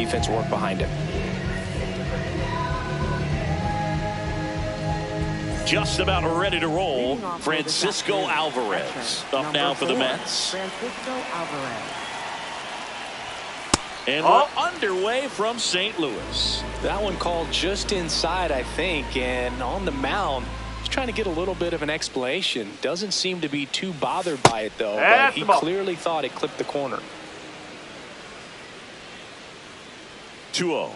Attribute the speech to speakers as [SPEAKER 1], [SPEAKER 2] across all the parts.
[SPEAKER 1] defense work behind him.
[SPEAKER 2] Just about ready to roll. Francisco Alvarez up now for the Mets.
[SPEAKER 3] Francisco Alvarez.
[SPEAKER 2] And we're underway from St. Louis.
[SPEAKER 1] That one called just inside, I think, and on the mound, he's trying to get a little bit of an explanation. Doesn't seem to be too bothered by it, though, but he clearly thought it clipped the corner.
[SPEAKER 2] 2-0.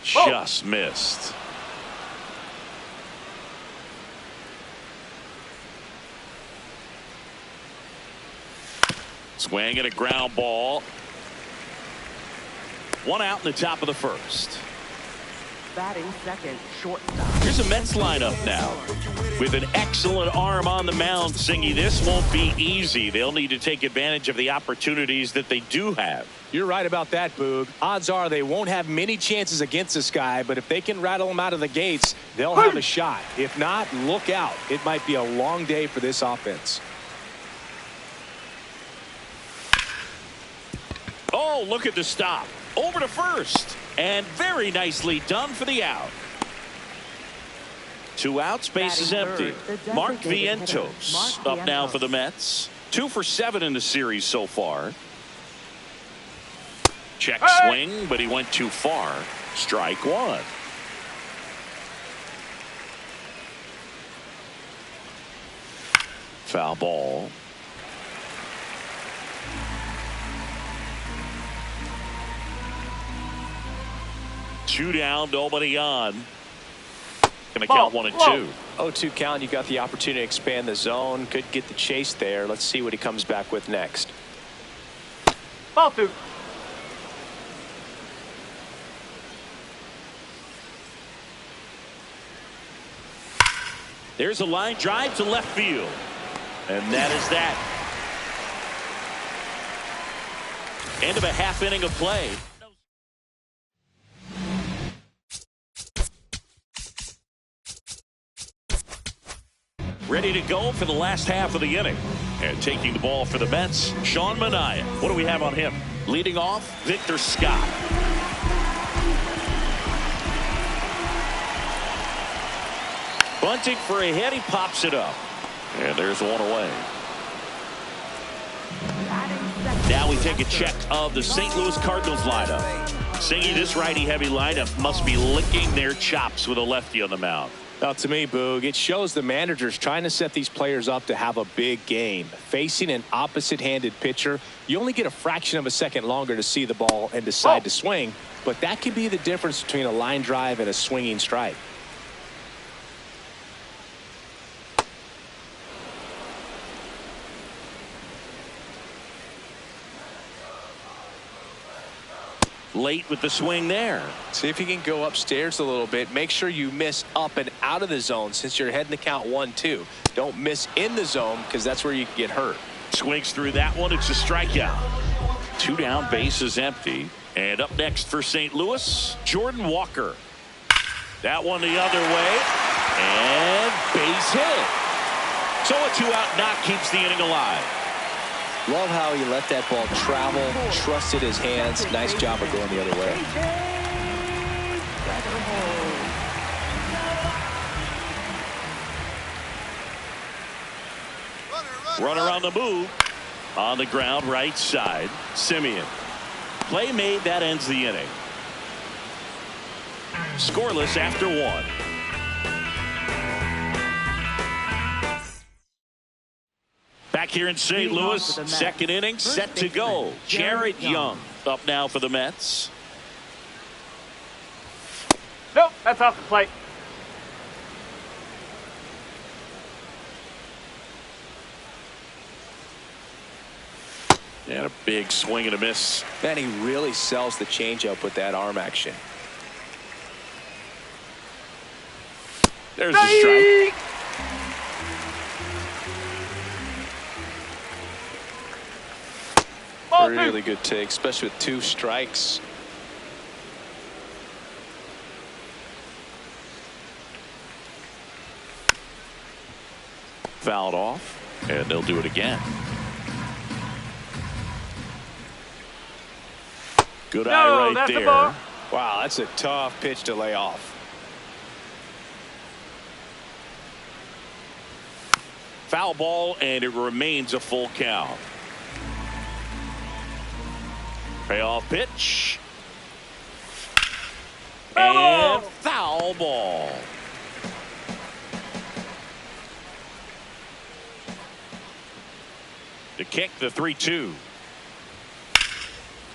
[SPEAKER 2] Just missed. Swing and a ground ball. One out in the top of the first.
[SPEAKER 3] Batting second, shortstop.
[SPEAKER 2] Here's a Mets lineup now. With an excellent arm on the mound, Singy, this won't be easy. They'll need to take advantage of the opportunities that they do have.
[SPEAKER 1] You're right about that, Boog. Odds are they won't have many chances against this guy, but if they can rattle him out of the gates, they'll have a shot. If not, look out. It might be a long day for this offense.
[SPEAKER 2] Oh, look at the stop. Over to first. And very nicely done for the out. 2 outs, base is empty. Mark Vientos up now for the Mets. 2 for 7 in the series so far. Check swing, but he went too far. Strike one. Foul ball. Two down, nobody on. Gonna count 1 and 2.
[SPEAKER 1] 0-2 count. You've got the opportunity to expand the zone. Could get the chase there. Let's see what he comes back with next.
[SPEAKER 4] Ball 2.
[SPEAKER 2] There's a line drive to left field. And that is that. End of a half inning of play. Ready to go for the last half of the inning. And taking the ball for the Mets, Sean Manaea. What do we have on him? Leading off, Victor Scott. Bunting for a hit, he pops it up. And there's one away. Now we take a check of the St. Louis Cardinals lineup. Singy, this righty-heavy lineup must be licking their chops with a lefty on the mound.
[SPEAKER 1] Now, to me, Boog, it shows the manager's trying to set these players up to have a big game. Facing an opposite-handed pitcher, you only get a fraction of a second longer to see the ball and decide to swing, but that could be the difference between a line drive and a swinging strike.
[SPEAKER 2] Late with the swing there.
[SPEAKER 1] See if you can go upstairs a little bit. Make sure you miss up and out of the zone since you're heading to count 1-2. Don't miss in the zone because that's where you can get hurt.
[SPEAKER 2] Swings through that one. It's a strikeout. 2 down, base is empty. And up next for St. Louis, Jordan Walker. That one the other way. And base hit. So a 2-out knock keeps the inning alive.
[SPEAKER 1] Love how he let that ball travel, trusted his hands. Nice job of going the other way.
[SPEAKER 2] Runner on the move. On the ground, right side. Simeon. Play made, that ends the inning. Scoreless after 1. Back here in St. Louis, second inning set to go. Jared Young up now for the Mets.
[SPEAKER 4] Nope, that's off the plate.
[SPEAKER 2] And a big swing and a miss.
[SPEAKER 1] Man, he really sells the changeup with that arm action.
[SPEAKER 2] There's the strike.
[SPEAKER 1] Really good take, especially with 2 strikes.
[SPEAKER 2] Fouled off, and they'll do it again. Good eye right
[SPEAKER 4] that's
[SPEAKER 2] there.
[SPEAKER 4] a ball.
[SPEAKER 1] Wow, that's a tough pitch to lay off.
[SPEAKER 2] Foul ball, and it remains a full count. Payoff pitch. And foul ball. To kick the 3-2.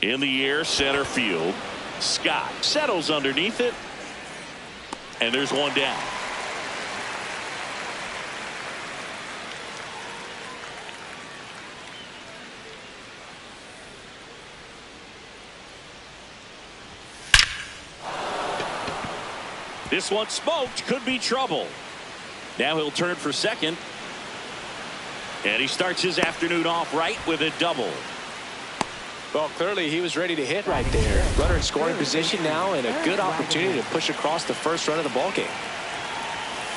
[SPEAKER 2] In the air, center field. Scott settles underneath it. And there's one down. This one smoked, could be trouble. Now he'll turn for second. And he starts his afternoon off right with a double.
[SPEAKER 1] Well, clearly he was ready to hit right there. Runner in scoring position now, and a good opportunity to push across the first run of the ball game.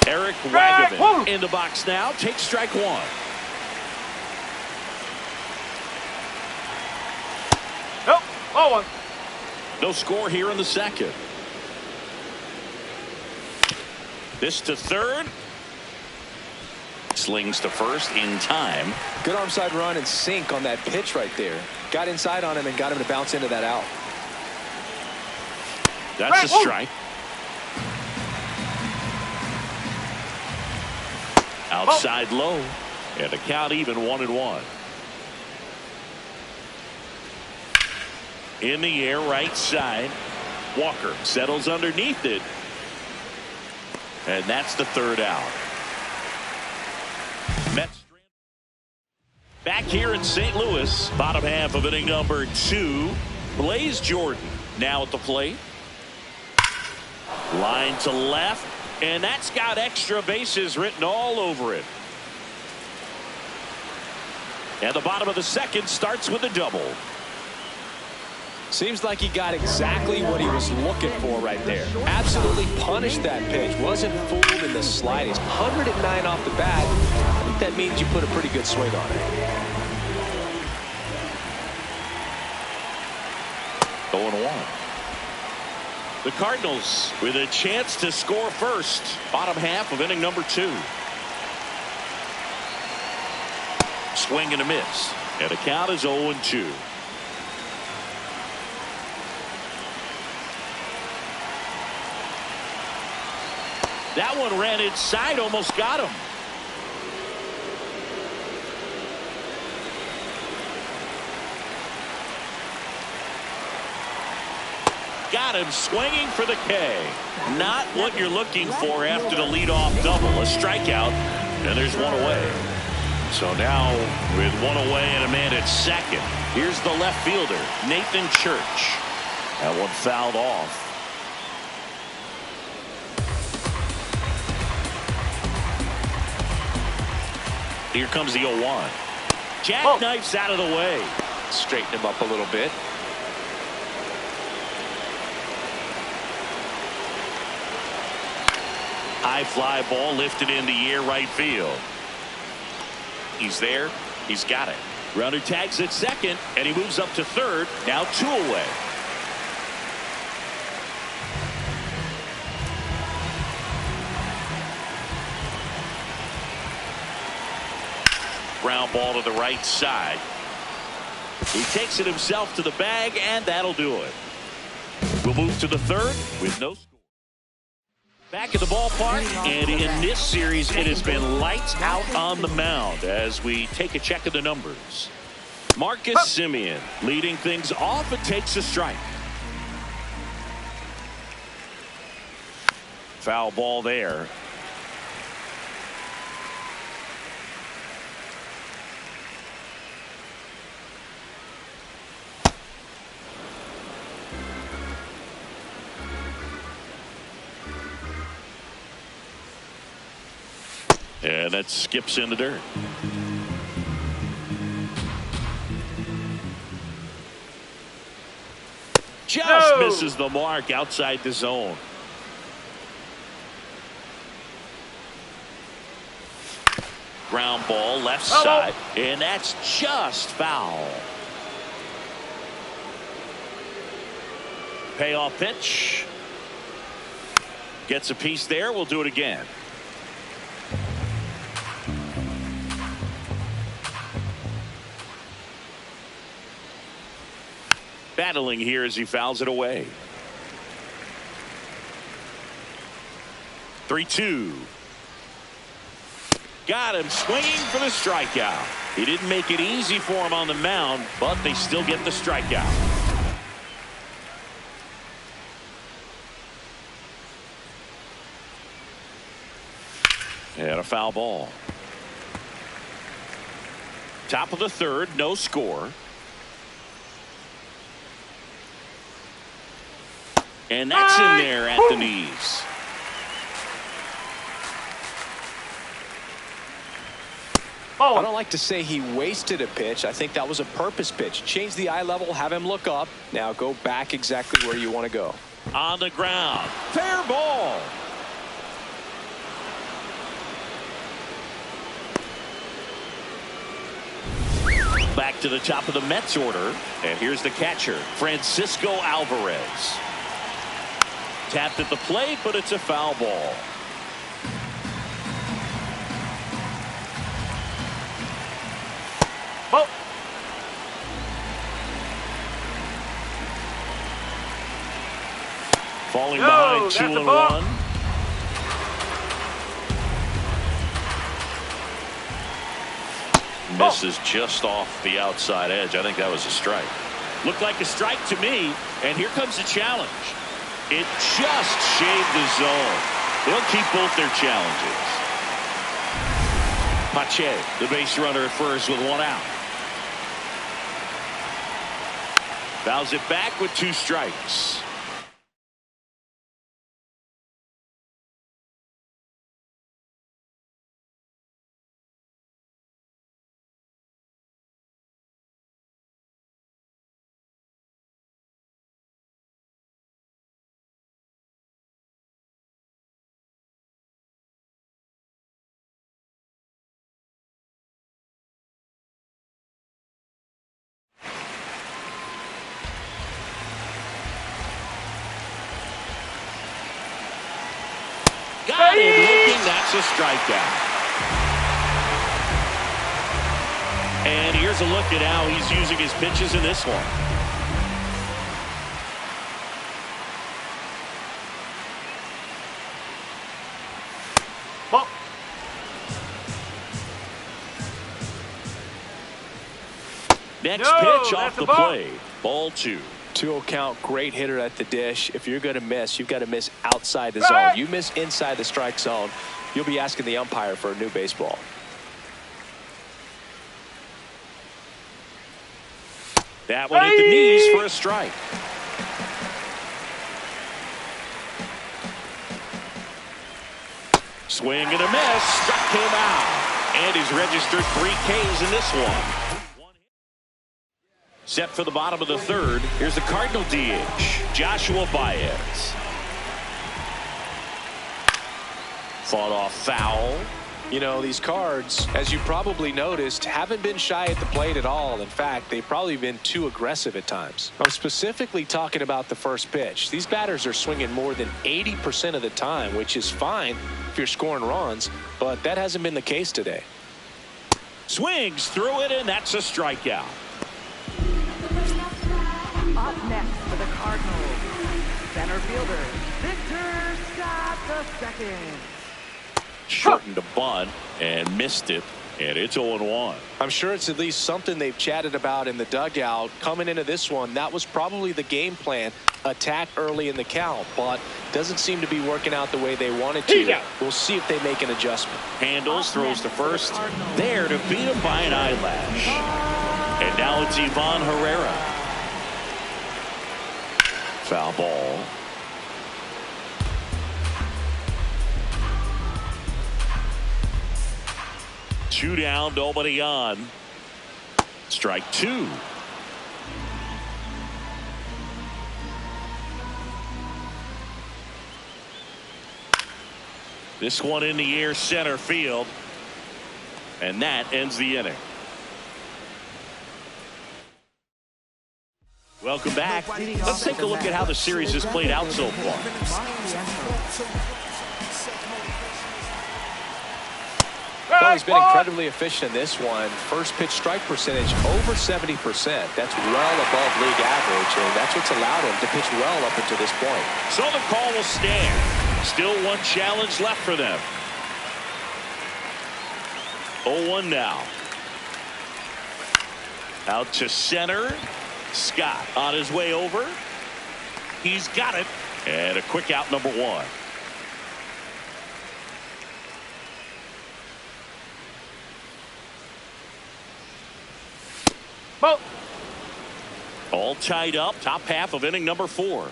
[SPEAKER 2] Eric Wagaman in the box now. Takes strike one.
[SPEAKER 4] Nope. Ball one.
[SPEAKER 2] No score here in the second. This to third. Slings to first in time.
[SPEAKER 1] Good arm side run and sink on that pitch right there. Got inside on him and got him to bounce into that out.
[SPEAKER 2] That's a strike. Outside low. And the count even 1-1. In the air, right side. Walker settles underneath it. And that's the third out. Mets back here in St. Louis. Bottom half of inning number 2. Blaze Jordan now at the plate. Line to left. And that's got extra bases written all over it. And the bottom of the second starts with a double.
[SPEAKER 1] Seems like he got exactly what he was looking for right there. Absolutely punished that pitch. Wasn't fooled in the slightest. 109 off the bat. I think that means you put a pretty good swing on it.
[SPEAKER 2] 0-1. The Cardinals with a chance to score first. Bottom half of inning number 2. Swing and a miss. And the count is 0-2. That one ran inside, almost got him. Got him swinging for the K. Not what you're looking for after the leadoff double. A strikeout, and there's one away. So now with one away and a man at second, here's the left fielder, Nathan Church. That one fouled off. Here comes the 0-1. Jackknifes out of the way.
[SPEAKER 1] Straighten him up a little bit.
[SPEAKER 2] High fly ball lifted in the air right field. He's there. He's got it. Runner tags at second, and he moves up to third. Now 2 away. Ground ball to the right side. He takes it himself to the bag, and that'll do it. We'll move to the third with no score. Back at the ballpark, and in this series, it has been lights out on the mound as we take a check of the numbers. Marcus Semien leading things off. It takes a strike. Foul ball there. And that skips in the dirt. Just misses the mark outside the zone. Ground ball left side, and that's just foul. Payoff pitch. Gets a piece there. We'll do it again. Battling here as he fouls it away. 3-2. Got him swinging for the strikeout. He didn't make it easy for him on the mound, but they still get the strikeout. And a foul ball. Top of the third, no score. And that's in there at the knees.
[SPEAKER 1] I don't like to say he wasted a pitch. I think that was a purpose pitch. Change the eye level, have him look up. Now go back exactly where you want to go.
[SPEAKER 2] On the ground. Fair ball. Back to the top of the Mets order. And here's the catcher, Francisco Alvarez. Tapped at the plate, but it's a foul ball. Falling behind 2-1. Misses just off the outside edge. I think that was a strike. Looked like a strike to me. And here comes the challenge. It just shaved the zone. They'll keep both their challenges. Pache, the base runner at first with one out. Fouls it back with 2 strikes. Got him looking. That's a strikeout. And here's a look at how he's using his pitches in this one. Next pitch off the plate. Ball 2.
[SPEAKER 1] 2-0 count, great hitter at the dish. If you're going to miss, you've got to miss outside the zone. You miss inside the strike zone, you'll be asking the umpire for a new baseball.
[SPEAKER 2] That one at the knees for a strike. Swing and a miss. Struck him out. And he's registered 3 Ks in this one. Set for the bottom of the third. Here's the Cardinal DH, Joshua Baez. Fought off foul.
[SPEAKER 1] You know, these Cards, as you probably noticed, haven't been shy at the plate at all. In fact, they've probably been too aggressive at times. I'm specifically talking about the first pitch. These batters are swinging more than 80% of the time, which is fine if you're scoring runs, but that hasn't been the case today.
[SPEAKER 2] Swings through it, and that's a strikeout.
[SPEAKER 3] Up next for the Cardinals, center fielder Victor Scott II.
[SPEAKER 2] Shortened a bunt and missed it, and it's 0-1.
[SPEAKER 1] I'm sure it's at least something they've chatted about in the dugout. Coming into this one, that was probably the game plan. Attack early in the count, but doesn't seem to be working out the way they wanted to. We'll see if they make an adjustment.
[SPEAKER 2] Handles, throws to first. There to beat him by an eyelash. And now it's Ivan Herrera. Foul ball. Two down, nobody on. Strike 2. This one in the air, center field. And that ends the inning. Welcome back. Let's take a look at how the series has played out so far.
[SPEAKER 1] Well, he's been incredibly efficient in this one. First pitch strike percentage over 70%. That's well above league average, and that's what's allowed him to pitch well up until this point.
[SPEAKER 2] So the call will stand. Still one challenge left for them. 0-1 now. Out to center. Scott on his way over. He's got it. And a quick out, number one.
[SPEAKER 4] Ball.
[SPEAKER 2] All tied up. Top half of inning number 4.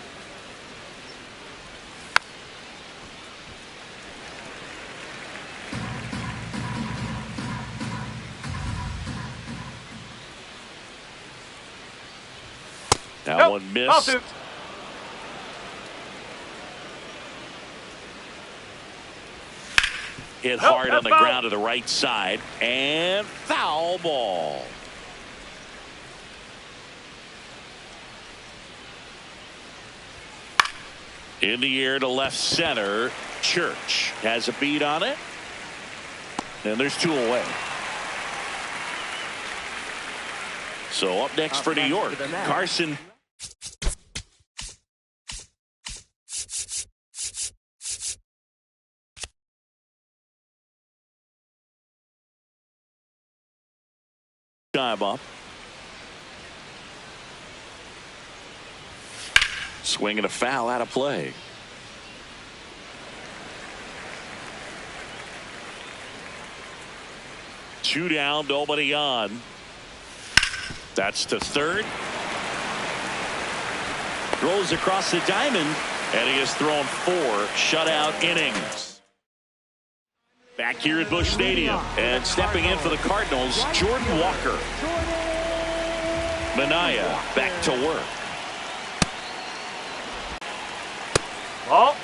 [SPEAKER 2] That one missed. Hit hard on the ground to the right side. And foul ball. In the air to left center. Church has a beat on it. And there's 2 away. So up next for New York, Carson. Time up. Swing and a foul out of play. Two down, nobody on. That's to third. Throws across the diamond, and he has thrown 4 shutout innings. Back here at Busch Stadium, and stepping in for the Cardinals, Jordan Walker. Minaya back to work.
[SPEAKER 4] Ball.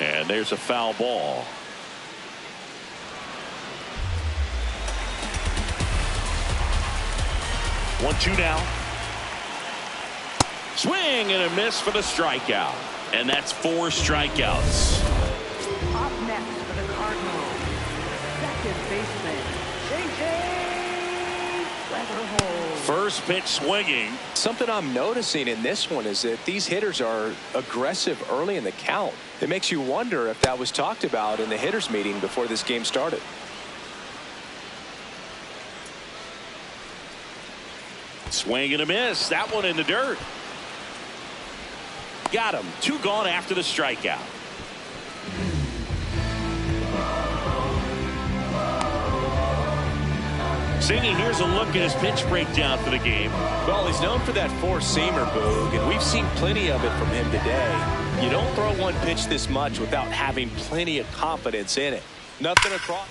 [SPEAKER 2] And there's a foul ball. One, two now. Swing and a miss for the strikeout. And that's 4 strikeouts.
[SPEAKER 3] Up next for the Cardinals, second baseman, J.J. Weatherhold.
[SPEAKER 2] First pitch swinging.
[SPEAKER 1] Something I'm noticing in this one is that these hitters are aggressive early in the count. It makes you wonder if that was talked about in the hitters meeting before this game started.
[SPEAKER 2] Swing and a miss. That one in the dirt. Got him. 2 gone after the strikeout. Singing, here's a look at his pitch breakdown for the game.
[SPEAKER 1] Well, he's known for that 4-seamer, Boog, and we've seen plenty of it from him today. You don't throw one pitch this much without having plenty of confidence in it. Nothing across.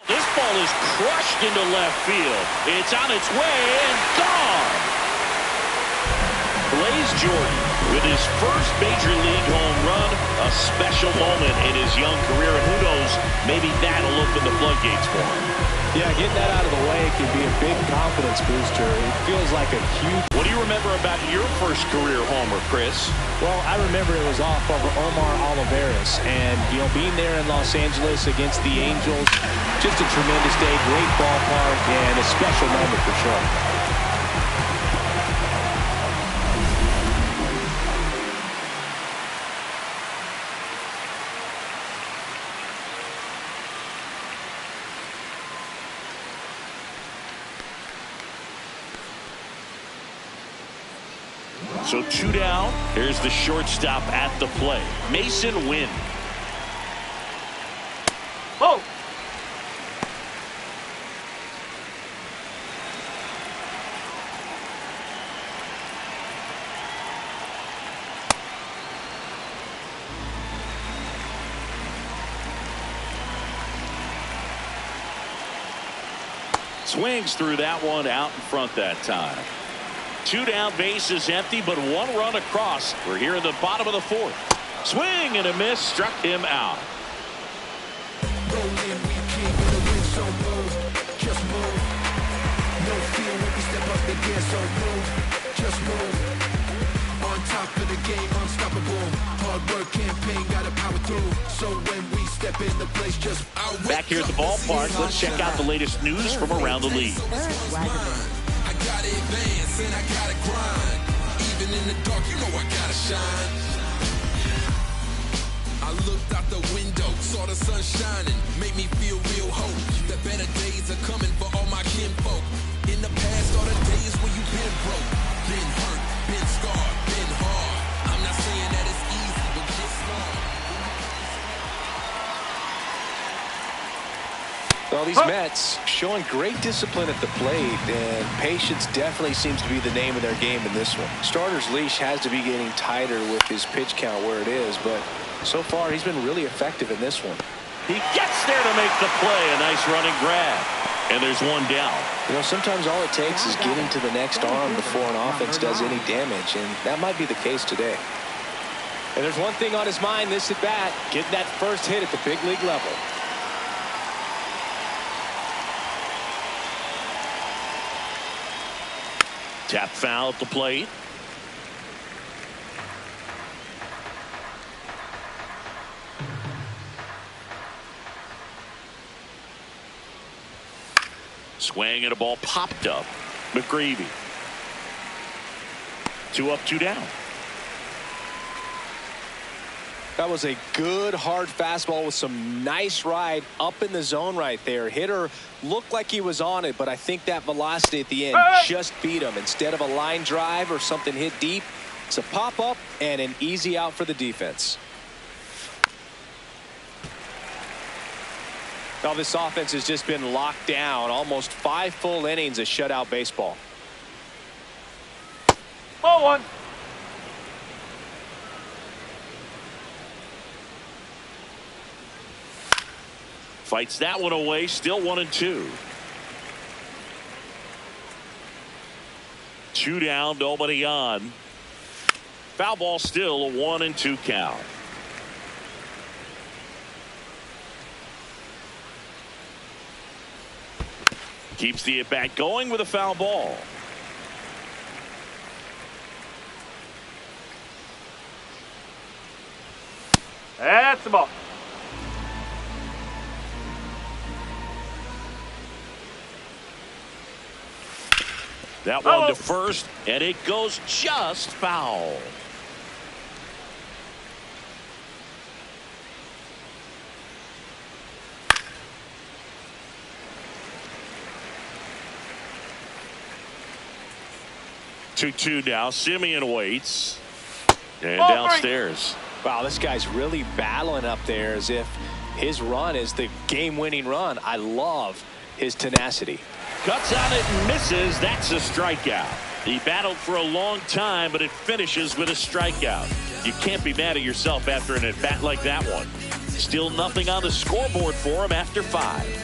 [SPEAKER 2] This ball is crushed into left field. It's on its way and gone. Blaze Jordan with his first major league home run, a special moment in his young career, and who knows, maybe that'll open the floodgates for him.
[SPEAKER 1] Yeah, getting that out of the way can be a big confidence booster. It feels like a huge.
[SPEAKER 2] What do you remember about your first career homer, Chris?
[SPEAKER 5] Well, I remember it was off of Omar Olivares, and being there in Los Angeles against the Angels, just a tremendous day, great ballpark, and a special moment for sure.
[SPEAKER 2] So 2 down. Here's the shortstop at the plate, Mason Wynn.
[SPEAKER 4] Oh.
[SPEAKER 2] Swings through that one out in front that time. 2 down, bases empty, but 1 run across. We're here in the bottom of the 4th. Swing and a miss, struck him out. Back here at the ballpark, let's check out the latest news from around the league.
[SPEAKER 6] I gotta advance and I gotta grind. Even in the dark, you know I gotta shine. I looked out the window, saw the sun shining, made me feel real hope that better days are coming for all my kinfolk. In the past, all the days where you've been broke, been hurt, been scarred, been hard. I'm not saying that it's easy, but just smart.
[SPEAKER 1] Well, these Mets showing great discipline at the plate, and patience definitely seems to be the name of their game in this one. Starter's leash has to be getting tighter with his pitch count where it is, but so far he's been really effective in this one.
[SPEAKER 2] He gets there to make the play. A nice running grab. And there's 1 down.
[SPEAKER 1] You know, sometimes all it takes is getting to the next arm before an offense does any damage, and that might be the case today.
[SPEAKER 5] And there's one thing on his mind this at bat, getting that first hit at the big league level.
[SPEAKER 2] Tap foul at the plate. Swing and a ball popped up. McGreevy. 2 up, 2 down.
[SPEAKER 5] That was a good hard fastball with some nice ride up in the zone right there. Hitter looked like he was on it, but I think that velocity at the end just beat him. Instead of a line drive or something hit deep, it's a pop up and an easy out for the defense. Now this offense has just been locked down. Almost 5 full innings of shutout baseball.
[SPEAKER 4] Ball 1.
[SPEAKER 2] Fights that one away. Still 1-2. 2 down, nobody on. Foul ball, still a 1-2 count. Keeps the at bat going with a foul ball.
[SPEAKER 4] That's the ball.
[SPEAKER 2] That one to first, and it goes just foul. Two now. Simeon waits. And downstairs.
[SPEAKER 5] Wow, this guy's really battling up there as if his run is the game-winning run. I love his tenacity.
[SPEAKER 2] Cuts on it and misses. That's a strikeout. He battled for a long time, but it finishes with a strikeout. You can't be mad at yourself after an at-bat like that one. Still nothing on the scoreboard for him after 5.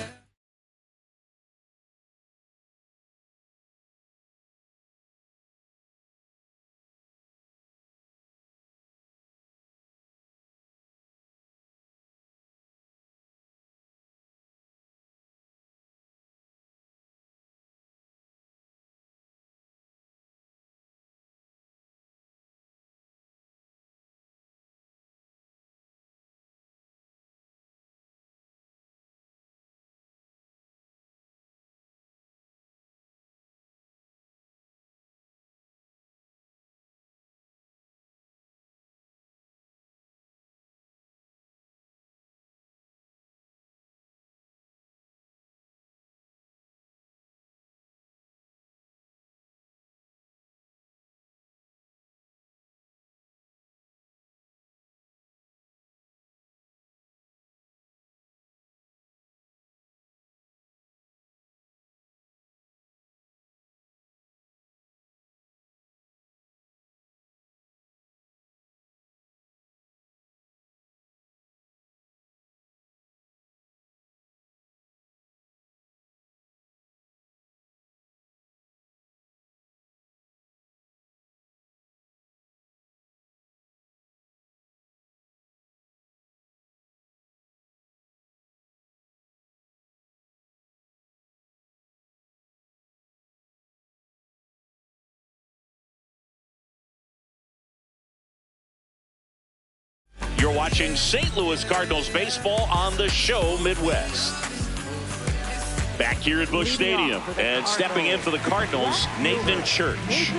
[SPEAKER 2] You're watching St. Louis Cardinals baseball on the show Midwest. Back here at Busch Stadium, and stepping in for the Cardinals, Nathan Church.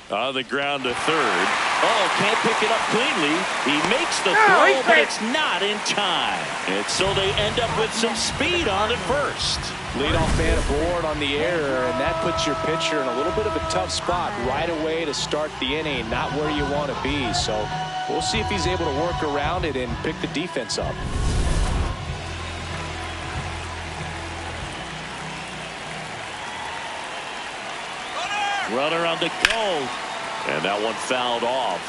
[SPEAKER 2] On the ground to third. Oh, can't pick it up cleanly. He makes the throw, but it's not in time. And so they end up with some speed on at first.
[SPEAKER 5] Leadoff man aboard on the error, and that puts your pitcher in a little bit of a tough spot right away to start the inning, not where you want to be. So we'll see if he's able to work around it and pick the defense up.
[SPEAKER 2] Runner on the go, and that one fouled off.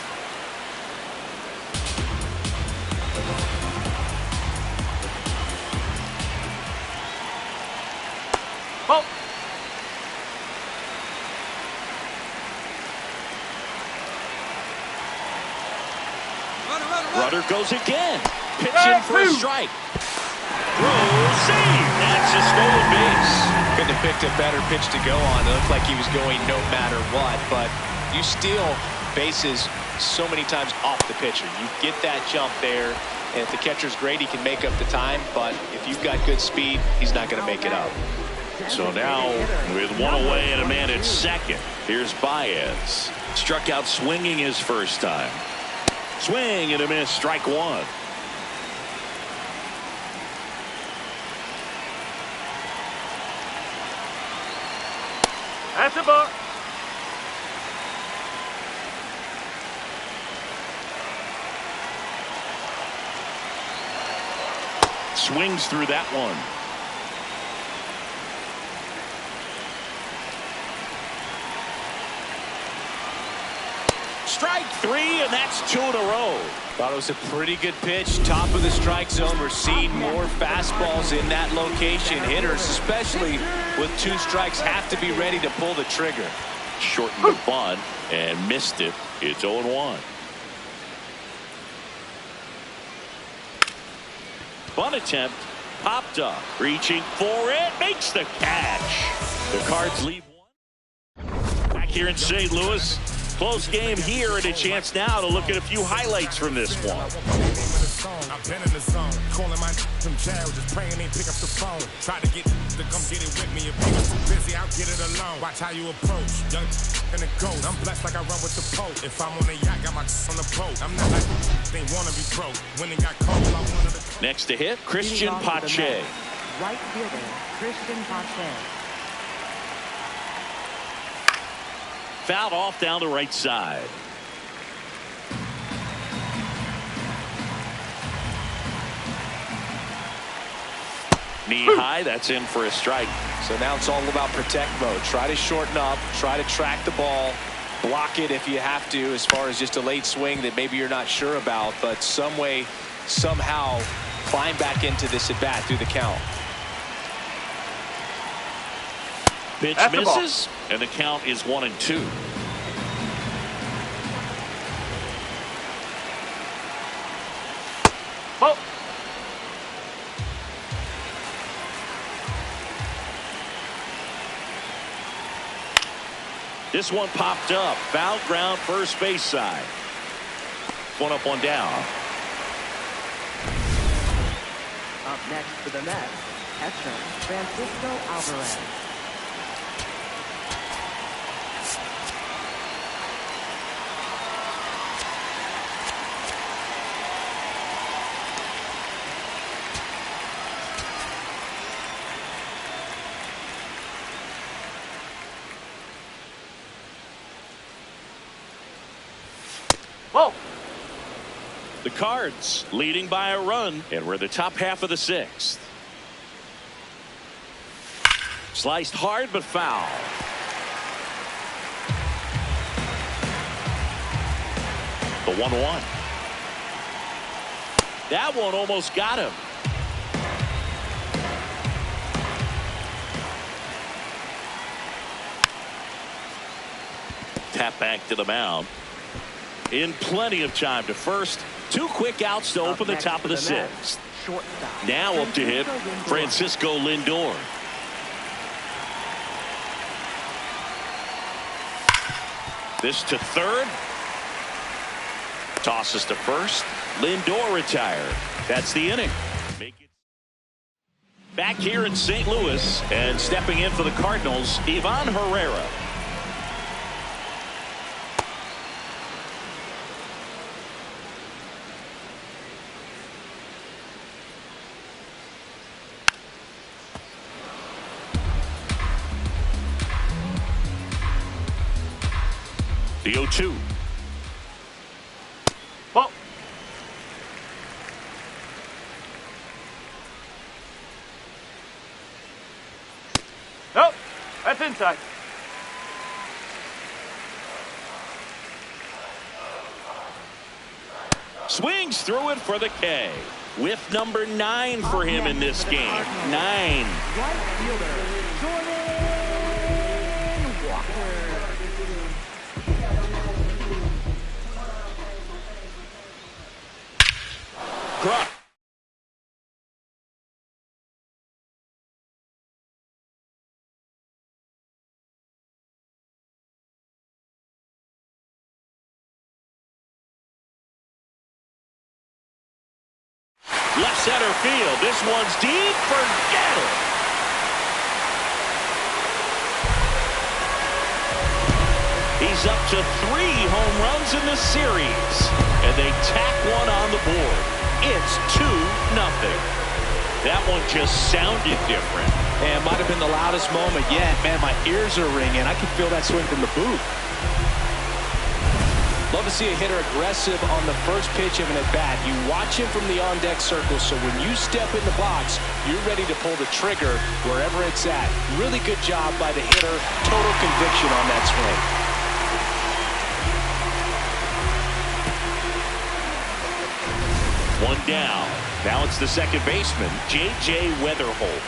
[SPEAKER 4] Oh.
[SPEAKER 2] Runner goes again. Pitching for a strike. Throw, save. That's a stolen base.
[SPEAKER 5] Couldn't have picked a better pitch to go on. It looked like he was going no matter what, but you steal bases so many times off the pitcher. You get that jump there, and if the catcher's great, he can make up the time, but if you've got good speed, he's not going to make it up.
[SPEAKER 2] So now, with one away and a man at second, here's Baez. Struck out swinging his first time. Swing and a miss, strike one.
[SPEAKER 4] That's a ball.
[SPEAKER 2] Swings through that one. Strike three, and that's two in a row.
[SPEAKER 5] Thought it was a pretty good pitch. Top of the strike zone. We're seeing more fastballs in that location. Hitters, especially with two strikes, have to be ready to pull the trigger.
[SPEAKER 2] Shortened the bunt and missed it. It's 0-1. Bunt attempt popped up. Reaching for it. Makes the catch. The Cards lead one. Back here in St. Louis. Close game here, and a chance now to look at a few highlights from this one.
[SPEAKER 7] I've been in the zone, calling my from jail, just praying they pick up the phone. Try to get to come get it with me. If you're too busy, I'll get it alone. Watch how you approach, young and the ghost. I'm blessed like I run with the Pope. If I'm on the yacht, got my on the boat. I'm not like they wanna be broke. When they got cold, I'm one of the.
[SPEAKER 2] Next to hit, Christian Pache.
[SPEAKER 3] Right fielder, Christian Pache.
[SPEAKER 2] Fouled off down the right side. Knee high, that's in for a strike.
[SPEAKER 5] So now it's all about protect mode. Try to shorten up, try to track the ball, block it if you have to, as far as just a late swing that maybe you're not sure about, but some way, somehow climb back into this at bat through the count.
[SPEAKER 2] Pitch
[SPEAKER 4] That's
[SPEAKER 2] misses, and the count is 1-2.
[SPEAKER 4] Oh.
[SPEAKER 2] This one popped up. Foul ground, first base side. One up, one down.
[SPEAKER 3] Up next for the Mets, catcher Francisco Alvarez.
[SPEAKER 4] Whoa.
[SPEAKER 2] The Cards leading by a run, and we're the top half of the sixth. Sliced hard but foul. The 1-1. That one almost got him. Tap back to the mound. In plenty of time to first. Two quick outs to open the top of the sixth. Now up to hit Francisco Lindor. This to third. Tosses to first. Lindor retired. That's the inning. Back here in St. Louis, and stepping in for the Cardinals, Ivan Herrera. The 0-2.
[SPEAKER 4] Ball. Nope. That's inside.
[SPEAKER 2] Swings through it for the K. With number 9 for him in this game. 9.
[SPEAKER 3] Right fielder, Jordan Walker.
[SPEAKER 2] Grubb. Left center field. This one's deep. Forget it. He's up to 3 home runs in this series. And they tack one on the board. It's 2-0. That one just sounded different.
[SPEAKER 5] And might have been the loudest moment yet. Man, my ears are ringing. I can feel that swing from the booth. Love to see a hitter aggressive on the first pitch of an at-bat. You watch him from the on-deck circle, so when you step in the box, you're ready to pull the trigger wherever it's at. Really good job by the hitter. Total conviction on that swing.
[SPEAKER 2] One down. Now it's the second baseman, J.J. Weatherholt.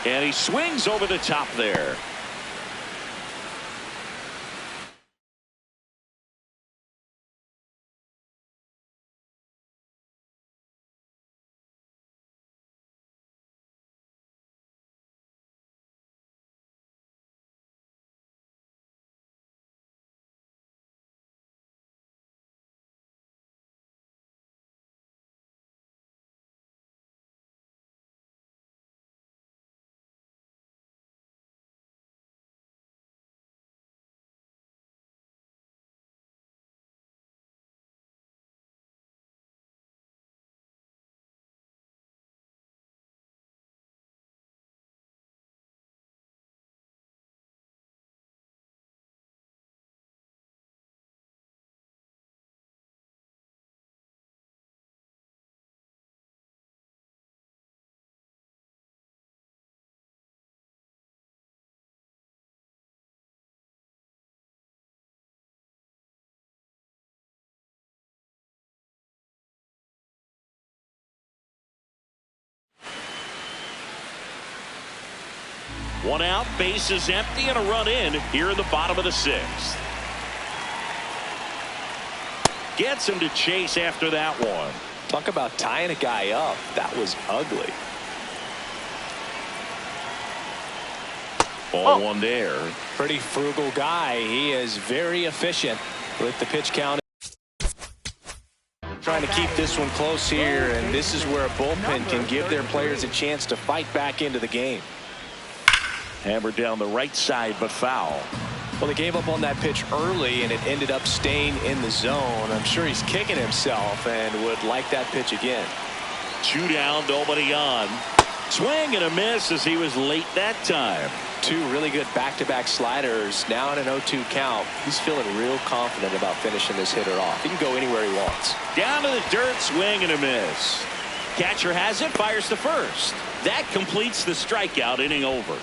[SPEAKER 2] And he swings over the top there. One out, bases empty, and a run in here in the bottom of the 6th. Gets him to chase after that one.
[SPEAKER 5] Talk about tying a guy up. That was ugly.
[SPEAKER 2] Ball one there.
[SPEAKER 5] Pretty frugal guy. He is very efficient with the pitch count. Trying to keep this one close here, and this is where a bullpen can give their players a chance to fight back into the game.
[SPEAKER 2] Hammered down the right side, but foul.
[SPEAKER 5] Well, they gave up on that pitch early, and it ended up staying in the zone. I'm sure he's kicking himself and would like that pitch again.
[SPEAKER 2] 2 down, nobody on. Swing and a miss as he was late that time.
[SPEAKER 5] 2 really good back-to-back sliders. Now in an 0-2 count. He's feeling real confident about finishing this hitter off. He can go anywhere he wants.
[SPEAKER 2] Down to the dirt, swing and a miss. Catcher has it, fires to first. That completes the strikeout, inning over.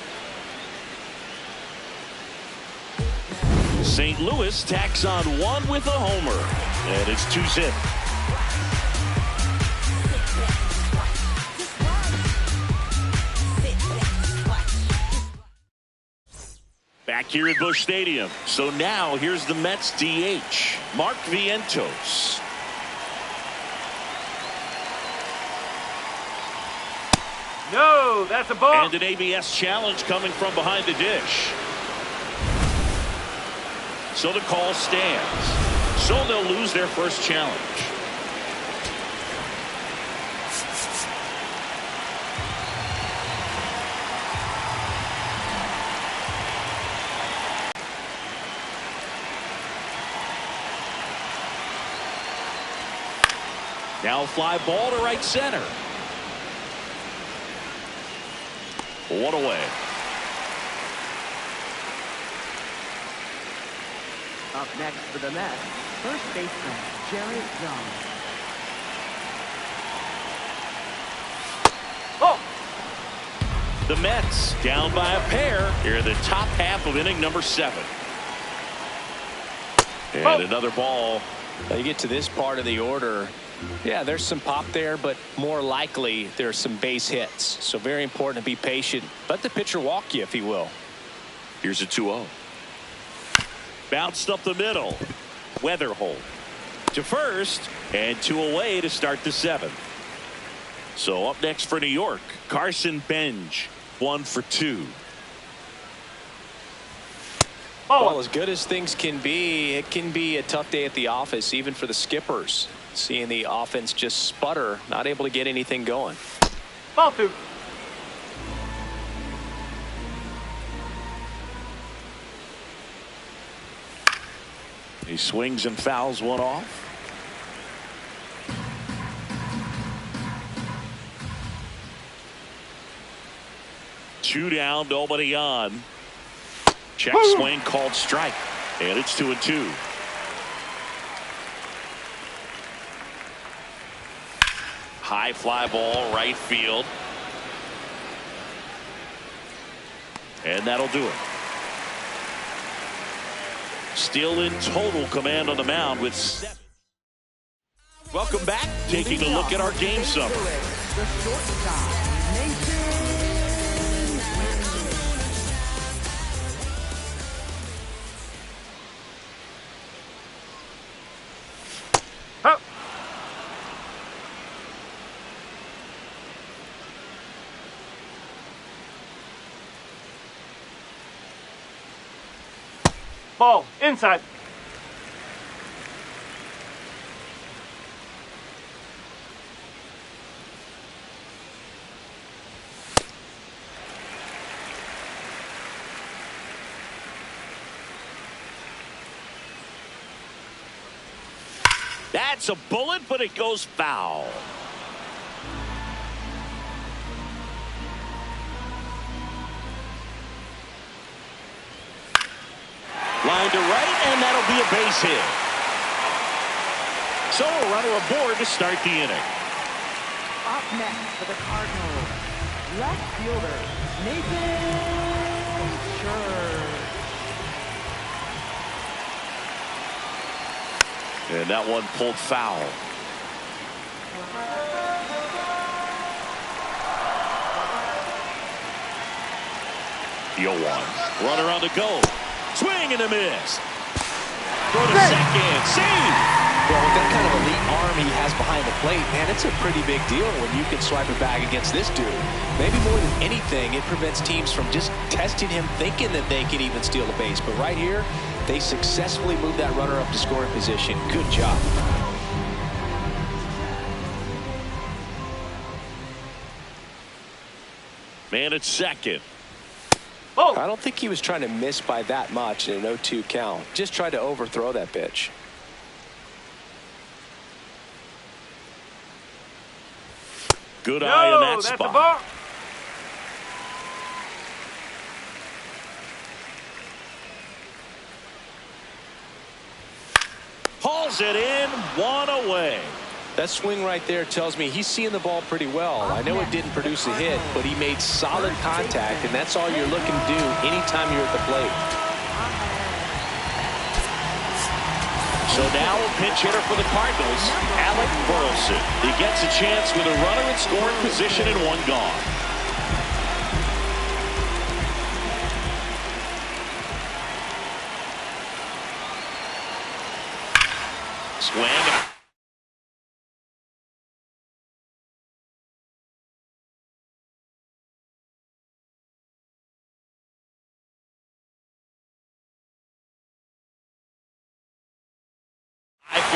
[SPEAKER 2] St. Louis tacks on 1 with a homer, and it's 2-zip. Back here at Busch Stadium. So now here's the Mets DH, Mark Vientos.
[SPEAKER 4] No, that's a ball.
[SPEAKER 2] And an ABS challenge coming from behind the dish. So the call stands. So they'll lose their first challenge. Now fly ball to right center. One away.
[SPEAKER 3] Up next for the Mets, first baseman, Jared Young.
[SPEAKER 4] Oh!
[SPEAKER 2] The Mets down by a pair here in the top half of inning number 7. And another ball.
[SPEAKER 5] Now you get to this part of the order. Yeah, there's some pop there, but more likely there's some base hits. So very important to be patient. Let the pitcher walk you if he will.
[SPEAKER 2] Here's a 2-0. Bounced up the middle. Weatherholt to first, and 2 away to start the 7th. So up next for New York, Carson Benj, 1 for 2.
[SPEAKER 5] Well, as good as things can be, it can be a tough day at the office, even for the skippers. Seeing the offense just sputter, not able to get anything going.
[SPEAKER 4] Ball 2.
[SPEAKER 2] He swings and fouls one off. Two down, nobody on. Check swing called strike, and it's 2-2. High fly ball, right field. And that'll do it. Still in total command on the mound with 7. Welcome back. Taking a look at our game summary.
[SPEAKER 3] The shortstop, Nathan.
[SPEAKER 4] Oh. Ball inside.
[SPEAKER 2] That's a bullet, but it goes foul. Line to right, and that'll be a base hit. So a runner aboard to start the inning.
[SPEAKER 3] Up next for the Cardinals, left fielder, Nathan Church.
[SPEAKER 2] And that one pulled foul. The 0-1. Runner on the go. Swing and a miss. Throw to second. Save.
[SPEAKER 5] Well, with that kind of elite arm he has behind the plate, man, it's a pretty big deal when you can swipe it back against this dude. Maybe more than anything, it prevents teams from just testing him, thinking that they can even steal the base. But right here, they successfully moved that runner up to scoring position. Good job.
[SPEAKER 2] Man at second.
[SPEAKER 4] Oh.
[SPEAKER 5] I don't think he was trying to miss by that much in an 0-2 count. Just tried to overthrow that pitch.
[SPEAKER 2] Good eye on that
[SPEAKER 4] that's
[SPEAKER 2] spot.
[SPEAKER 4] a ball.
[SPEAKER 2] Hauls it in, 1 away.
[SPEAKER 5] That swing right there tells me he's seeing the ball pretty well. I know it didn't produce a hit, but he made solid contact, and that's all you're looking to do anytime you're at the plate.
[SPEAKER 2] So now a pinch hitter for the Cardinals, Alec Burleson. He gets a chance with a runner in scoring position and 1 gone. Swing.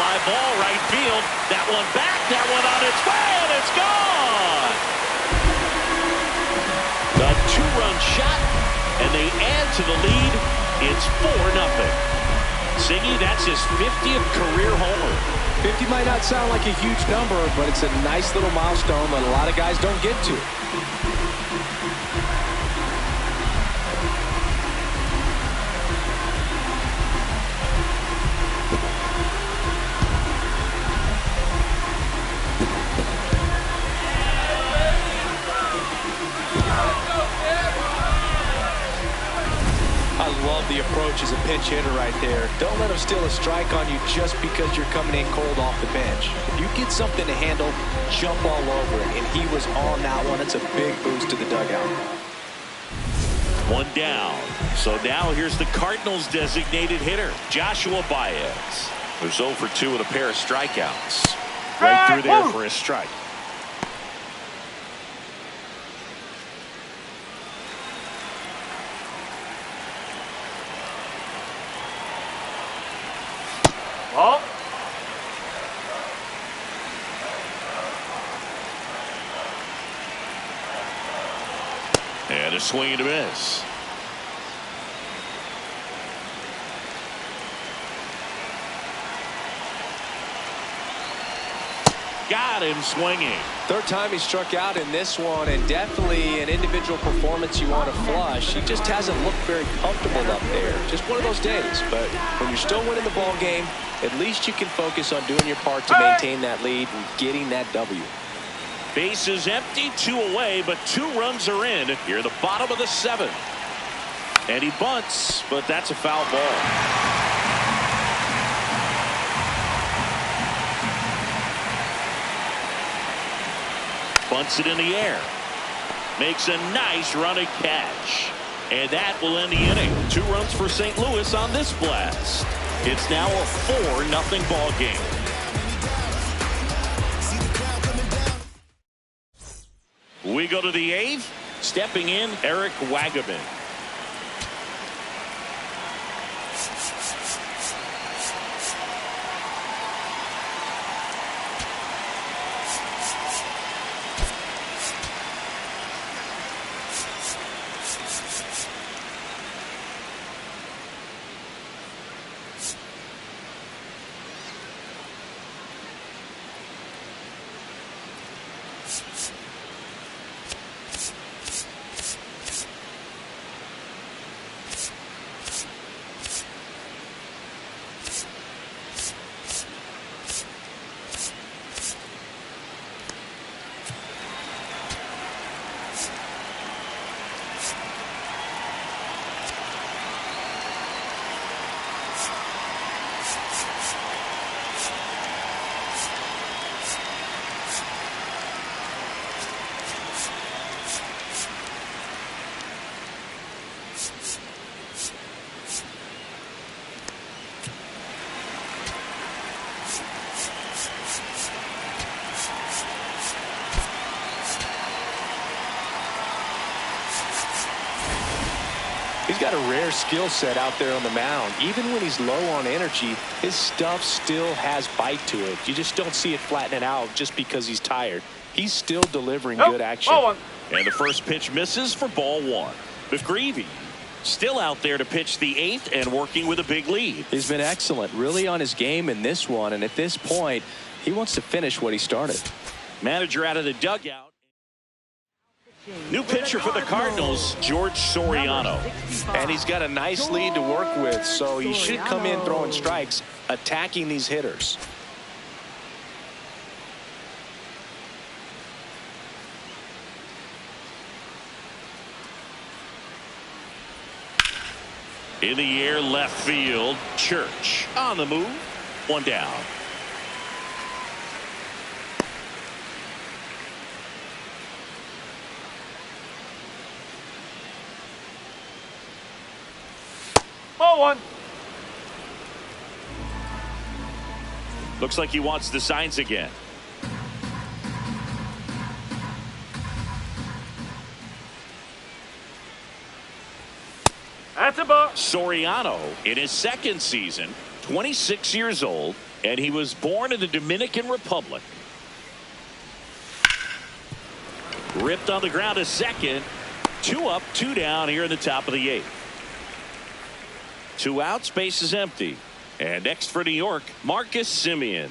[SPEAKER 2] Fly ball right field. That one back. That one on its way, and it's gone. A two-run shot, and they add to the lead. It's 4-0. Siggy, that's his 50th career homer.
[SPEAKER 5] 50 might not sound like a huge number, but it's a nice little milestone that a lot of guys don't get to. I love the approach as a pinch hitter right there. Don't let him steal a strike on you just because you're coming in cold off the bench. If you get something to handle, jump all over it. And he was on that one. It's a big boost to the dugout.
[SPEAKER 2] One down. So now here's the Cardinals' designated hitter, Joshua Baez, who's 0 for 2 with a pair of strikeouts. Right through there for a strike.
[SPEAKER 4] Oh.
[SPEAKER 2] And a swing and a miss. Got him swinging.
[SPEAKER 5] Third time he struck out in this one, and definitely an individual performance you want to flush. He just hasn't looked very comfortable up there. Just one of those days. But when you're still winning the ball game, at least you can focus on doing your part to maintain that lead and getting that W.
[SPEAKER 2] Base is empty, 2 away, but 2 runs are in here, the bottom of the 7th. And he bunts, but that's a foul ball. Bunts it in the air. Makes a nice running catch. And that will end the inning. 2 runs for St. Louis on this blast. It's now a 4-0 ball game. We go to the 8th. Stepping in, Eric Wagaman.
[SPEAKER 5] He's got a rare skill set out there on the mound. Even when he's low on energy, his stuff still has bite to it. You just don't see it flattening out just because he's tired. He's still delivering good action.
[SPEAKER 2] And the first pitch misses for ball 1. McGreevy still out there to pitch the 8th and working with a big lead.
[SPEAKER 5] He's been excellent, really on his game in this one. And at this point, he wants to finish what he started.
[SPEAKER 2] Manager out of the dugout. New pitcher for the Cardinals, George Soriano.
[SPEAKER 5] And he's got a nice lead to work with, so he should come in throwing strikes, attacking these hitters.
[SPEAKER 2] In the air, left field, Church on the move. 1 down.
[SPEAKER 4] Ball 1.
[SPEAKER 2] Looks like he wants the signs again.
[SPEAKER 4] That's a ball.
[SPEAKER 2] Soriano in his 2nd season, 26 years old, And he was born in the Dominican Republic. Ripped on the ground to second. 2 up, 2 down here in the top of the 8th. 2 outs, base is empty. And next for New York, Marcus Semien.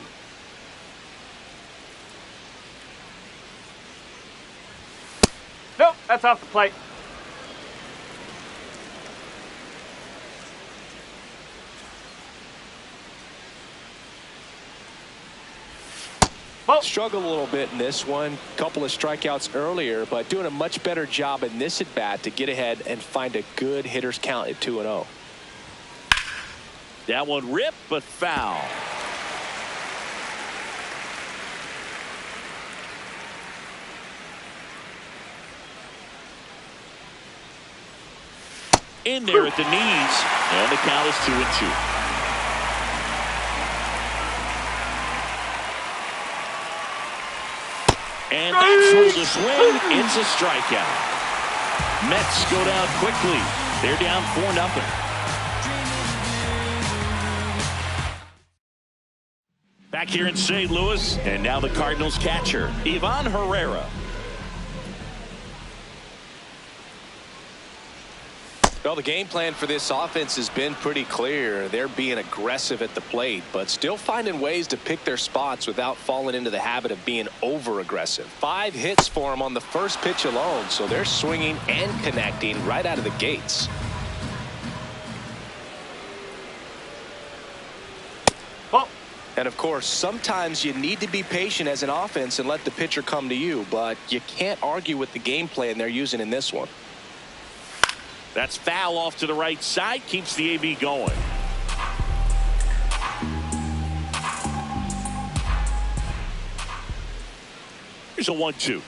[SPEAKER 4] Nope, that's off the plate.
[SPEAKER 5] Struggled a little bit in this one. Couple of strikeouts earlier, but doing a much better job in this at bat to get ahead and find a good hitter's count at 2-0.
[SPEAKER 2] That one ripped, but foul. In there at the knees, and the count is 2-2. And that's ruled a swing. It's a strikeout. Mets go down quickly. They're down 4-0. Back here in St. Louis, and now the Cardinals catcher, Ivan Herrera.
[SPEAKER 5] Well, the game plan for this offense has been pretty clear. They're being aggressive at the plate, but still finding ways to pick their spots without falling into the habit of being over-aggressive. 5 hits for them on the first pitch alone, so they're swinging and connecting right out of the gates. And of course, sometimes you need to be patient as an offense and let the pitcher come to you, but you can't argue with the game plan they're using in this one.
[SPEAKER 2] That's foul off to the right side, keeps the AB going. Here's a 1-2.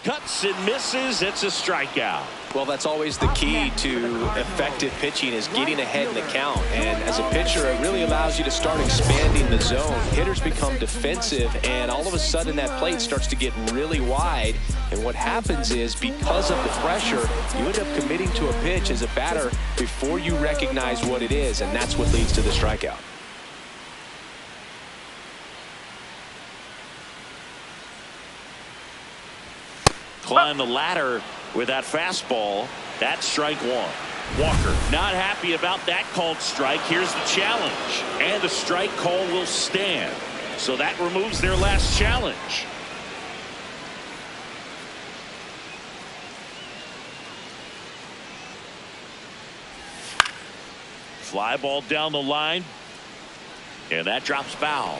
[SPEAKER 2] Cuts and misses. It's a strikeout.
[SPEAKER 5] Well, that's always the key to effective pitching, is getting ahead in the count. And as a pitcher, it really allows you to start expanding the zone. Hitters become defensive, and all of a sudden that plate starts to get really wide. And what happens is, because of the pressure, you end up committing to a pitch as a batter before you recognize what it is, and that's what leads to the strikeout.
[SPEAKER 2] Climb the ladder with that fastball. That's strike 1. Walker not happy about that called strike. Here's the challenge, and the strike call will stand. So that removes their last challenge. Fly ball down the line, and that drops foul.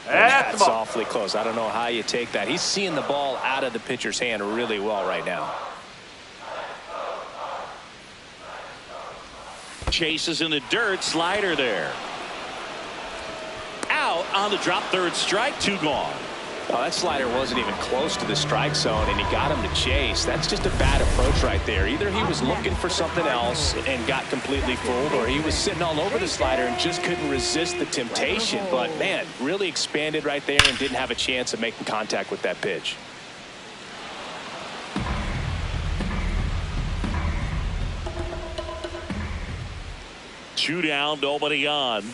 [SPEAKER 5] That's awfully close. I don't know how you take that. He's seeing the ball out of the pitcher's hand really well right now.
[SPEAKER 2] Chases in the dirt. Slider there. Out on the drop. Third strike. 2 gone.
[SPEAKER 5] Well, that slider wasn't even close to the strike zone, and he got him to chase. That's just a bad approach right there. Either he was looking for something else and got completely fooled, or he was sitting all over the slider and just couldn't resist the temptation. But, man, really expanded right there and didn't have a chance of making contact with that pitch.
[SPEAKER 2] Two down, nobody on.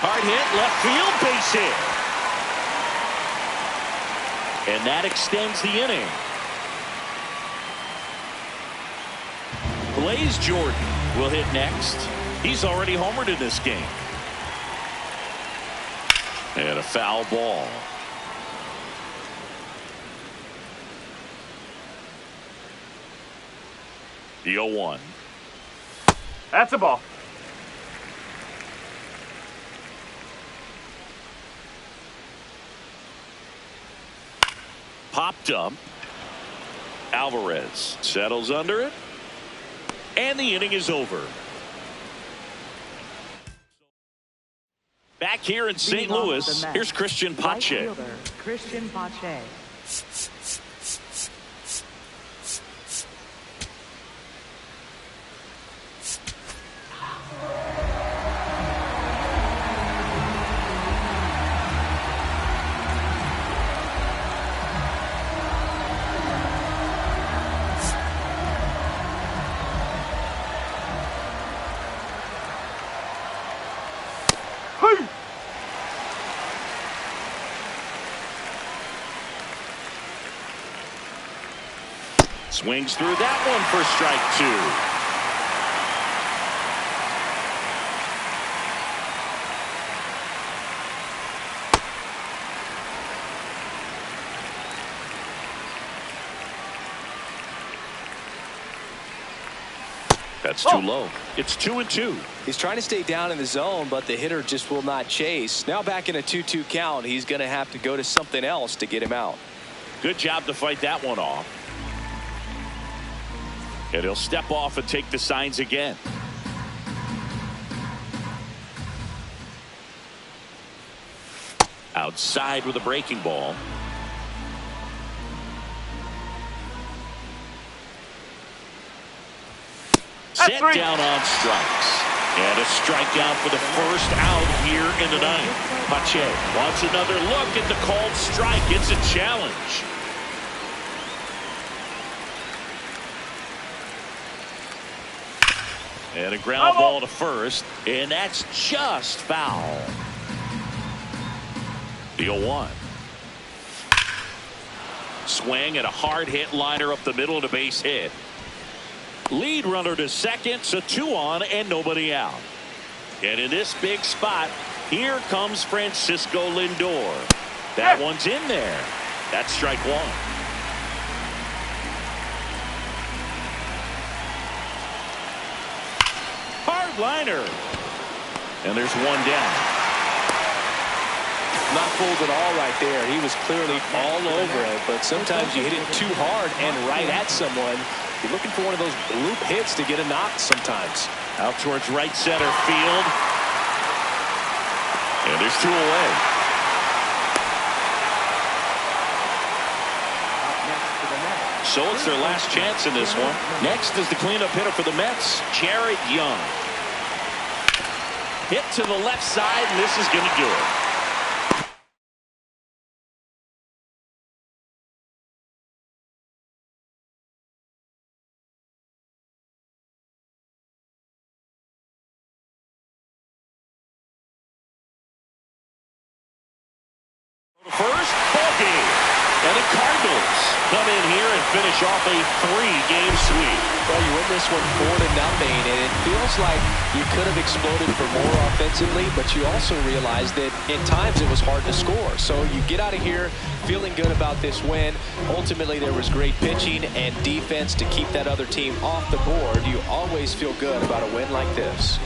[SPEAKER 2] Hard hit, left field, base hit. And that extends the inning. Blaze Jordan will hit next. He's already homered in this game. And a foul ball. The 0-1.
[SPEAKER 4] That's a ball.
[SPEAKER 2] Popped up. Alvarez settles under it. And the inning is over. Back here in St. Louis, here's Christian Pache.
[SPEAKER 3] Christian Pache.
[SPEAKER 2] Swings through that one for strike two. That's too low. It's 2-2.
[SPEAKER 5] He's trying to stay down in the zone, but the hitter just will not chase. Now back in a 2-2 count, he's going to have to go to something else to get him out.
[SPEAKER 2] Good job to fight that one off. And he'll step off and take the signs again. Outside with a breaking ball. Set down on strikes. And a strikeout for the first out here in the ninth. Pache wants another look at the called strike. It's a challenge. And a ground ball to first. And that's just foul. The 0-1. Swing and a hard hit liner up the middle to base hit. Lead runner to second, so 2 on and nobody out. And in this big spot, here comes Francisco Lindor. That one's in there. That's strike one. Hard liner. And there's one down.
[SPEAKER 5] Not fooled at all right there. He was clearly all over it, but sometimes you hit it too hard and right at someone. You're looking for one of those loop hits to get a knock sometimes.
[SPEAKER 2] Out towards right center field. And there's 2 away. So it's their last chance in this one. Next is the cleanup hitter for the Mets, Jared Young. Hit to the left side, and this is going to do it. First, ball game. And the Cardinals come in here and finish off a 3-game sweep.
[SPEAKER 5] Well, you win this one 4-0, and it feels like you could have exploded for more offensively, but you also realize that in times it was hard to score. So you get out of here feeling good about this win. Ultimately, there was great pitching and defense to keep that other team off the board. You always feel good about a win like this.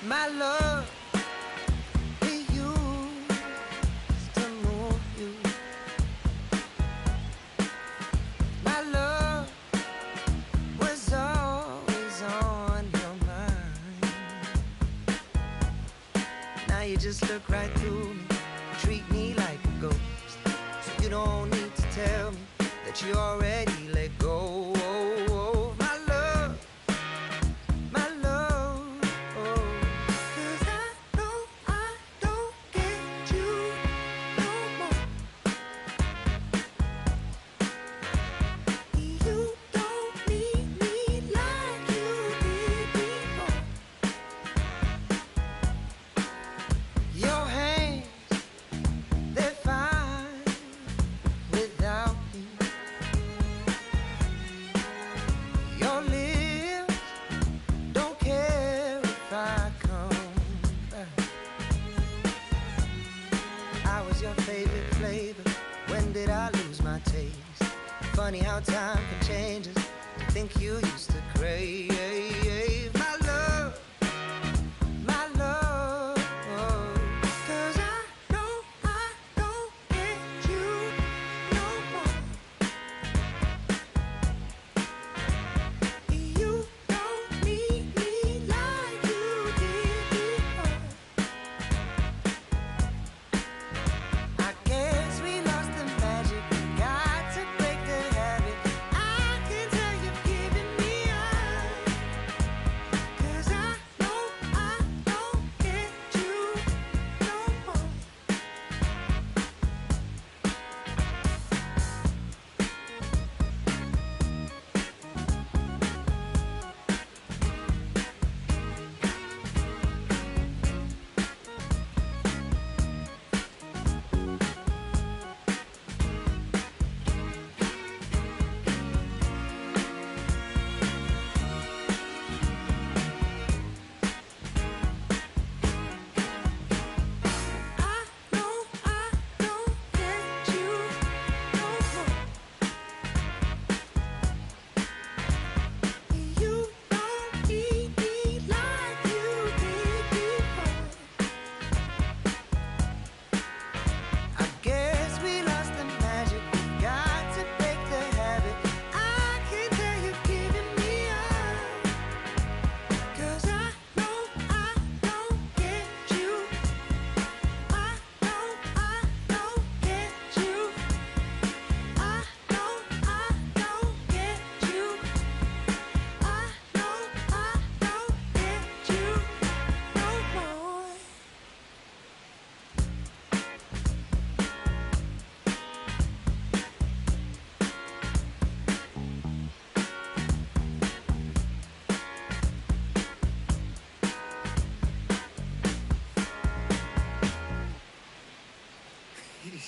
[SPEAKER 8] My love, it used to move you. My love was always on your mind. Now you just look right through me, treat me like a ghost. So you don't need to tell me that you already let go. Funny how time can change us. I think you used to crave my love, my love.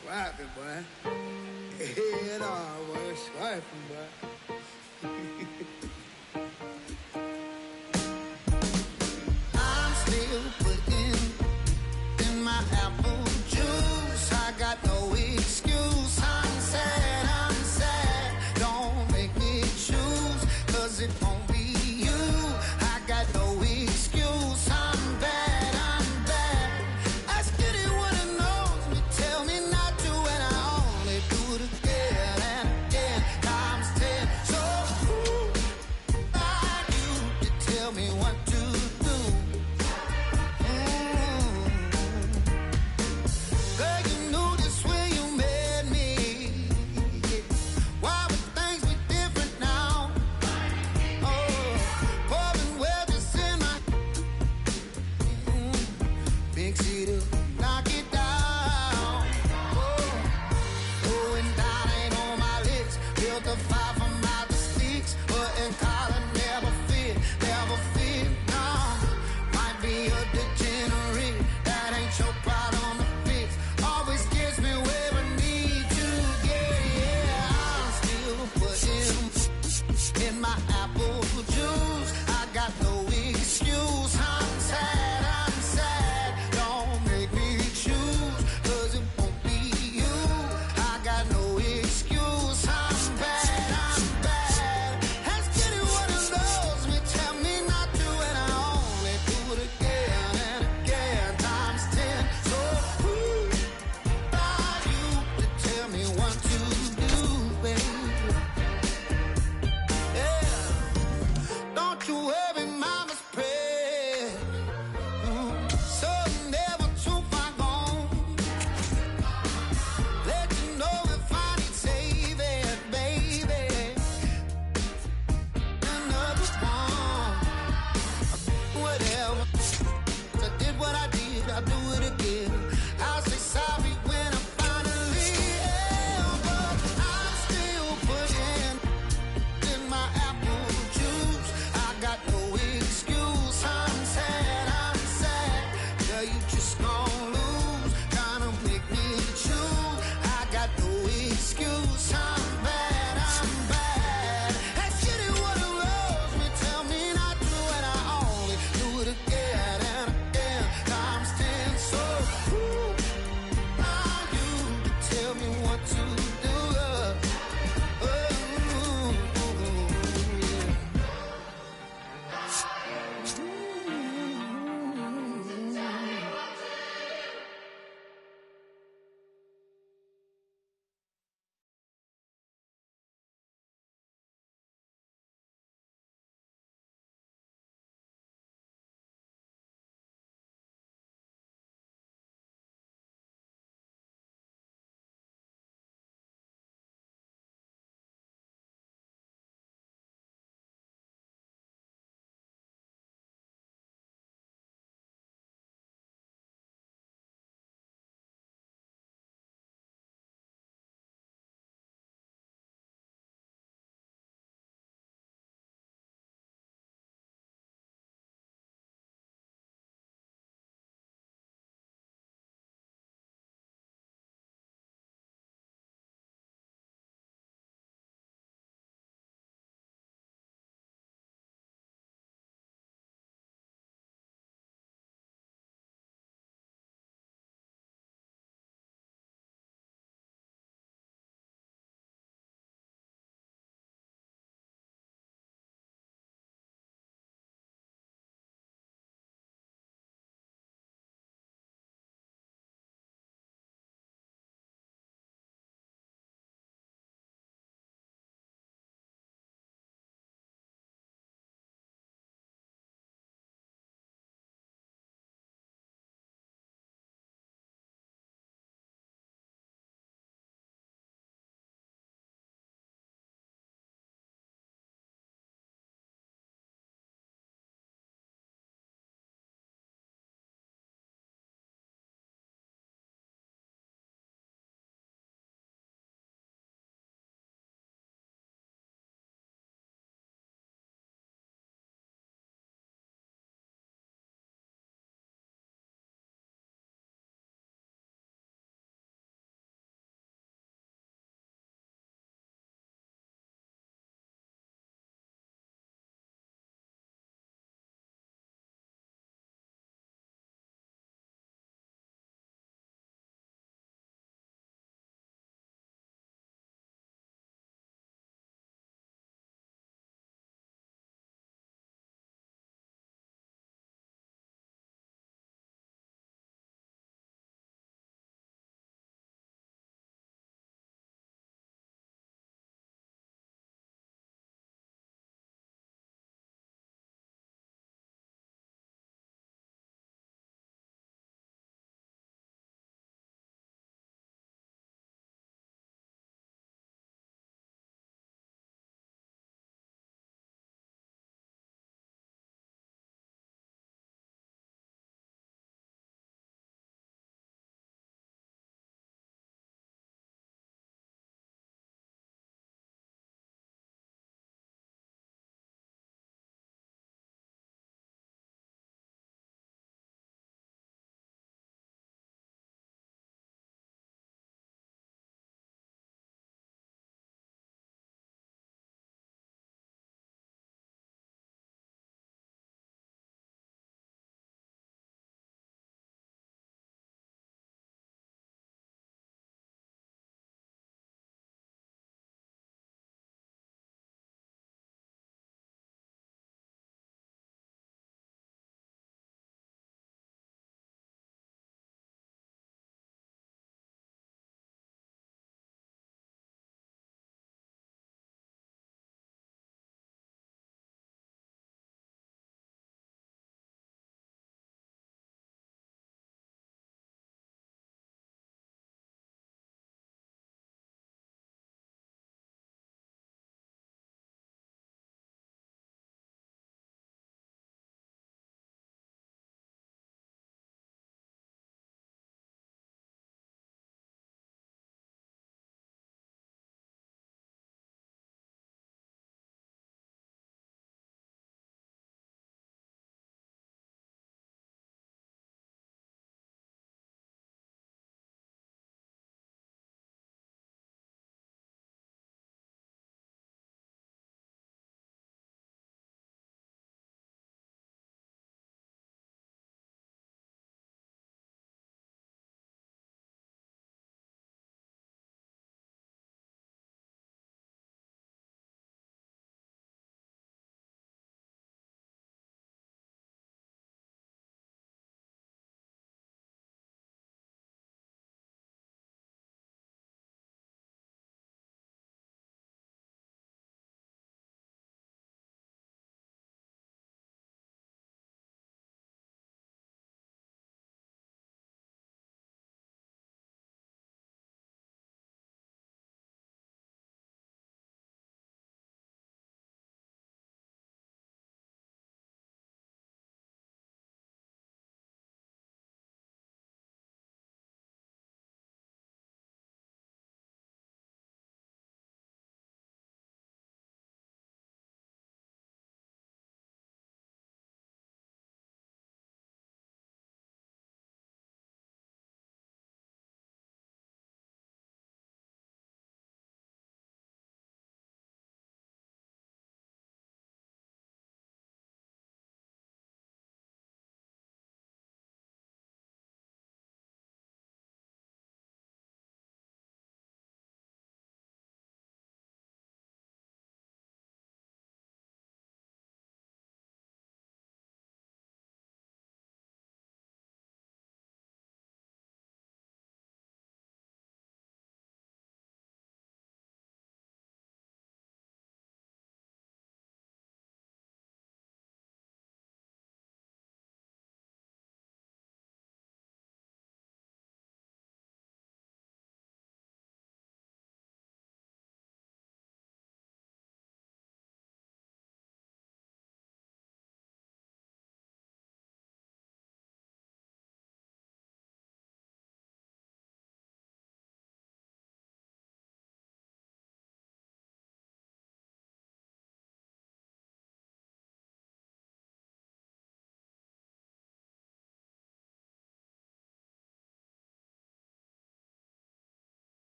[SPEAKER 9] Swiping, boy. Head on, boy. Swiping, boy.